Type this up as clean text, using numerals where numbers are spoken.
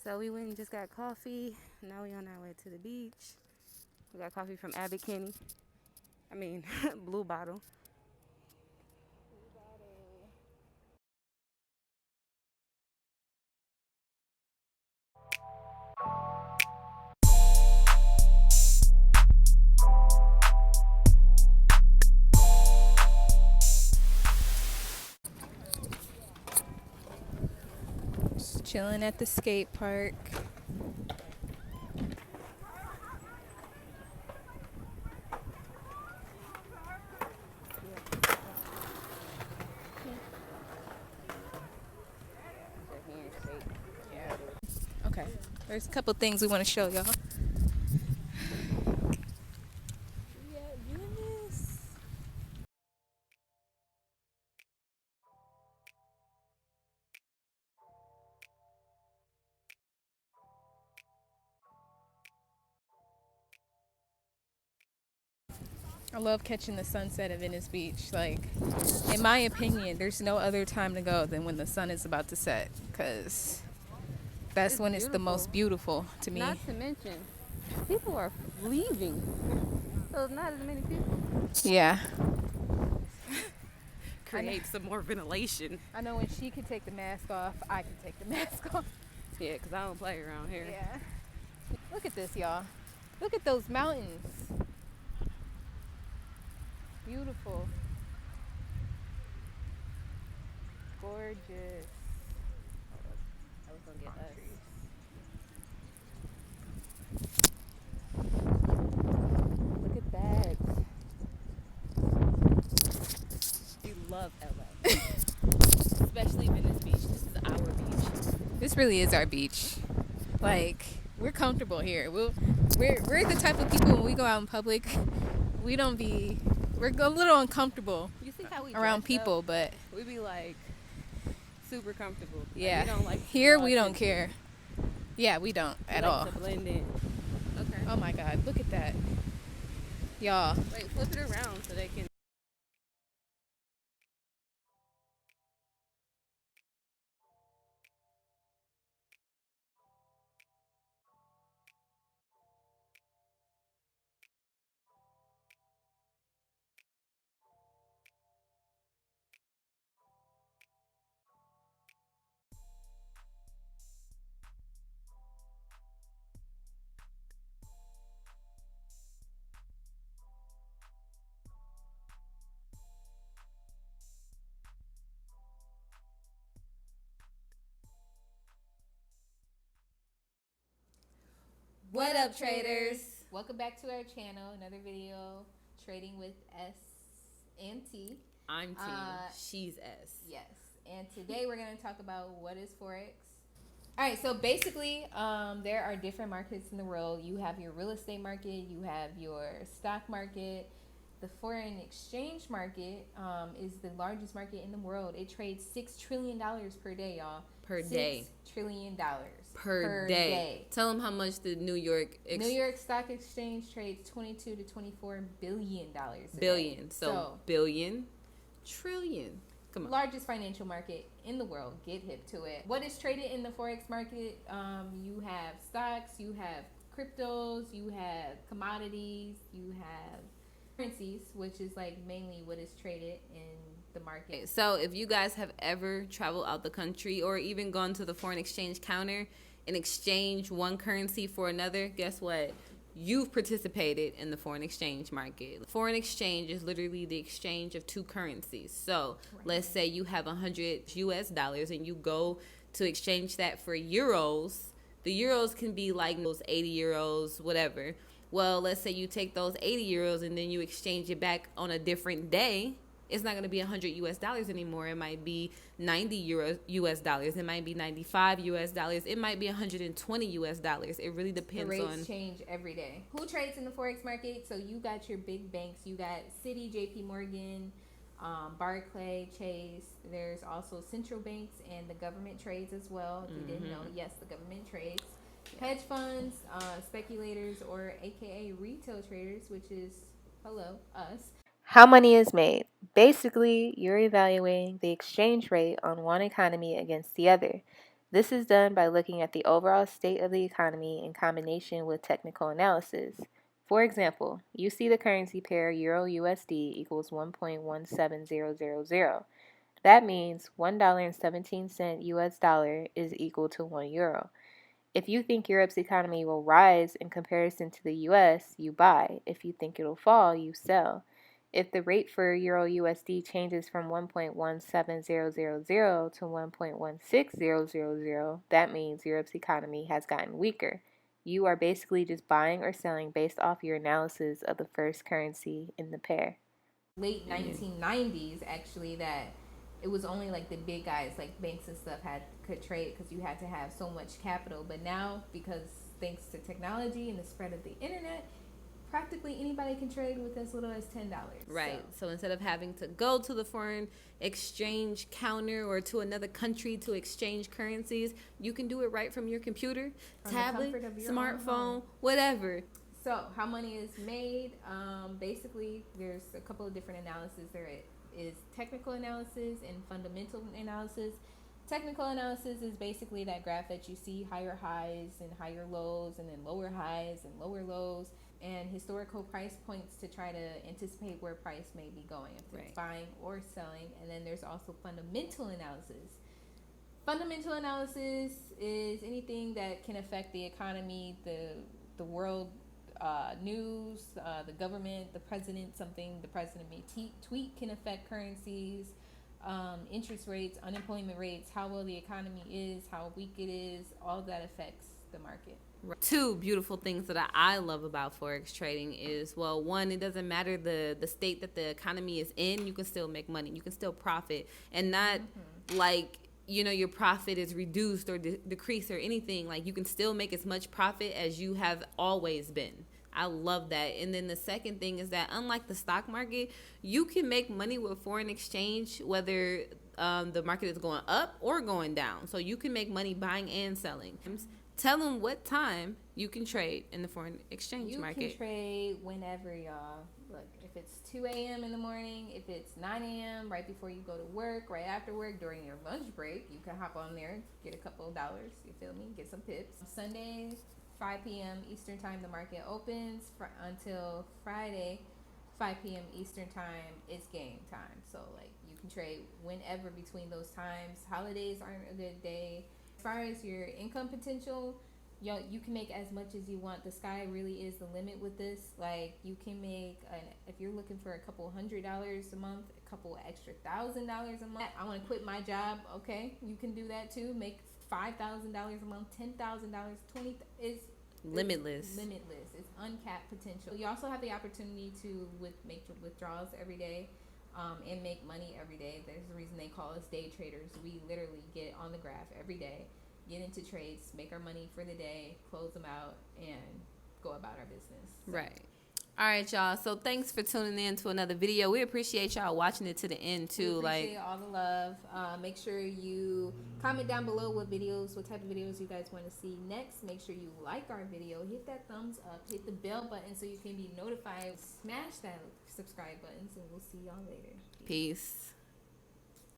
So we went and just got coffee. Now we on our way to the beach. We got coffee from Abbott Kinney. I mean, Blue Bottle. Just chilling at the skate park. Okay, there's a couple things we want to show y'all. I love catching the sunset at Venice Beach. Like, in my opinion, there's no other time to go than when the sun is about to set, because that's when it's the most beautiful to me. Not to mention, people are leaving, so not as many people. Yeah. Create some more ventilation. I know when she could take the mask off, I can take the mask off. Yeah, because I don't play around here. Yeah. Look at this, y'all. Look at those mountains. Beautiful. Gorgeous. I was gonna get us. Look at that. We love LA. Especially Venice Beach. This is our beach. This really is our beach. Like, we're comfortable here. We're the type of people, when we go out in public, we're a little uncomfortable around people, but we be like super comfortable. Yeah. Like, we don't like here we don't care. Yeah, we don't at all. To blend in. Okay. Oh my God, look at that, y'all. Wait, flip it around so they can. What up, traders? Welcome back to our channel. Another video, trading with S and T. I'm T. She's S. Yes. And today we're going to talk about what is Forex. All right. So basically, there are different markets in the world. You have your real estate market. You have your stock market. The foreign exchange market is the largest market in the world. It trades $6 trillion per day, y'all. Per day. $6 trillion per day. Tell them how much the New York Stock Exchange trades. 22 to 24 billion dollars. Billion. So billion, trillion. Come on. Largest financial market in the world. Get hip to it. What is traded in the Forex market? You have stocks, you have cryptos, you have commodities, you have currencies, which is like mainly what is traded in the market. So if you guys have ever traveled out the country or even gone to the foreign exchange counter and exchanged one currency for another, guess what? You've participated in the foreign exchange market. Foreign exchange is literally the exchange of two currencies. So let's say you have 100 US dollars and you go to exchange that for euros. The euros can be like those 80 euros, whatever. Well, let's say you take those 80 euros and then you exchange it back on a different day. It's not going to be 100 US dollars anymore. It might be 90 US dollars. It might be 95 US dollars. It might be 120 US dollars. It really depends on. The rates change every day. Who trades in the Forex market? So you got your big banks. You got Citi, JP Morgan, Barclay, Chase. There's also central banks and the government trades as well. If you didn't know, yes, the government trades. Hedge funds, speculators, or AKA retail traders, which is, hello, us. How money is made. Basically, you're evaluating the exchange rate on one economy against the other. This is done by looking at the overall state of the economy in combination with technical analysis. For example, you see the currency pair Euro-USD equals 1.17000. That means $1.17 US dollar is equal to 1 euro. If you think Europe's economy will rise in comparison to the US, you buy. If you think it'll fall, you sell. If the rate for Euro USD changes from 1.17000 to 1.16000, that means Europe's economy has gotten weaker. You are basically just buying or selling based off your analysis of the first currency in the pair. Late 1990s, actually, that it was only like the big guys, like banks and stuff, could trade because you had to have so much capital. But now, because thanks to technology and the spread of the internet, practically anybody can trade with as little as $10. Right. So instead of having to go to the foreign exchange counter or to another country to exchange currencies, you can do it right from your computer, tablet, smartphone, whatever. So how money is made, basically there's a couple of different analyses. There is technical analysis and fundamental analysis. Technical analysis is basically that graph that you see, higher highs and higher lows, and then lower highs and lower lows, and historical price points to try to anticipate where price may be going, if it's buying or selling. And then there's also fundamental analysis. Fundamental analysis is anything that can affect the economy, the world news, the government, the president. Something the president may tweet can affect currencies. Interest rates, unemployment rates, how well the economy is, how weak it is, all of that affects the market. Two beautiful things that I love about Forex trading is, well, one, it doesn't matter the state that the economy is in, you can still make money, you can still profit, and not like, you know, your profit is reduced or decreased or anything. Like, you can still make as much profit as you have always been. I love that. And then the second thing is that, unlike the stock market, you can make money with foreign exchange, whether the market is going up or going down. So you can make money buying and selling. Tell them what time you can trade in the foreign exchange market. You can trade whenever, y'all. Look, if it's 2 a.m. in the morning, if it's 9 a.m., right before you go to work, right after work, during your lunch break, you can hop on there, get a couple of dollars, you feel me, get some pips. Sundays, 5 p.m. Eastern time, the market opens until Friday, 5 p.m. Eastern time, it's game time. So, like, you can trade whenever between those times. Holidays aren't a good day. As far as your income potential, you can make as much as you want. The sky really is the limit with this. Like, you can make, if you're looking for a couple $100 a month, a couple extra $1,000 a month. I want to quit my job. Okay, you can do that too. Make $5,000 a month, $10,000, $20,000 is limitless. It's uncapped potential. You also have the opportunity to make withdrawals every day, and make money every day. There's a reason they call us day traders. We literally get on the graph every day, get into trades, make our money for the day, close them out, and go about our business. Right. All right, y'all. So thanks for tuning in to another video. We appreciate y'all watching it to the end too. We appreciate all the love. Make sure you comment down below what type of videos you guys want to see next. Make sure you like our video, hit that thumbs up, hit the bell button so you can be notified. Smash that subscribe buttons, and we'll see y'all later. Peace.